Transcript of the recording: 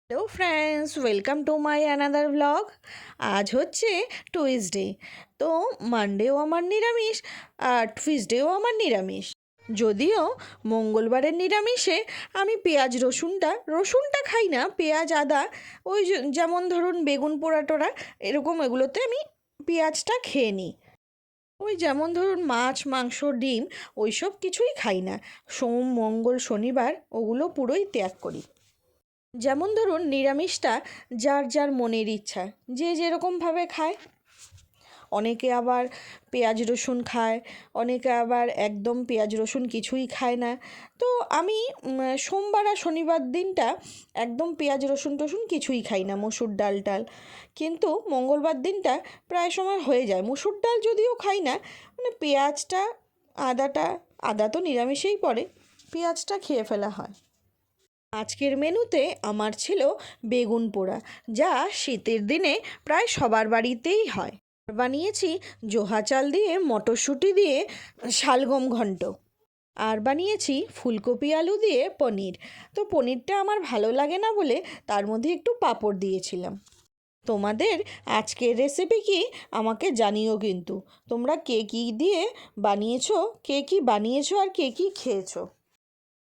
Hello friends, welcome to my another blog. আজ হচ্ছে Tuesday. তো মানডেও আমার নিরামিষ আর টুইসডেও আমার নিরামিষ। যদিও মঙ্গলবারের নিরামিষে আমি পেঁয়াজ রসুনটা খাই না, পেঁয়াজ আদা ওই যেমন ধরুন বেগুন পোড়া টোড়া এরকম এগুলোতে আমি পেঁয়াজটা খেয়ে নিই। ওই যেমন ধরুন মাছ মাংস ডিম ওইসব কিছুই খাই না। সোম মঙ্গল শনিবার ওগুলো পুরোই ত্যাগ করি। যেমন ধরুন নিরামিষটা যার যার মনের ইচ্ছা, যে যেরকমভাবে খায়। অনেকে আবার পেঁয়াজ রসুন খায়, অনেকে আবার একদম পেঁয়াজ রসুন কিছুই খায় না। তো আমি সোমবার আর শনিবার দিনটা একদম পেঁয়াজ রসুন টসুন কিছুই খাই না, মসুর ডাল টাল। কিন্তু মঙ্গলবার দিনটা প্রায় সময় হয়ে যায়, মসুর ডাল যদিও খাই না, মানে পেঁয়াজটা আদা তো নিরামিষেই পড়ে, পেঁয়াজটা খেয়ে ফেলা হয়। আজকের মেনুতে আমার ছিল বেগুন পোড়া, যা শীতের দিনে প্রায় সবার বাড়িতেই হয়। বানিয়েছি জোহা চাল দিয়ে মটরশুঁটি দিয়ে শালগম ঘন্ট, আর বানিয়েছি ফুলকপি আলু দিয়ে পনির। তো পনিরটা আমার ভালো লাগে না বলে তার মধ্যে একটু পাঁপড় দিয়েছিলাম। তোমাদের আজকের রেসিপি কি আমাকে জানিও কিন্তু, তোমরা কে কী দিয়ে বানিয়েছো, কে কী বানিয়েছো আর কে কী খেয়েছো।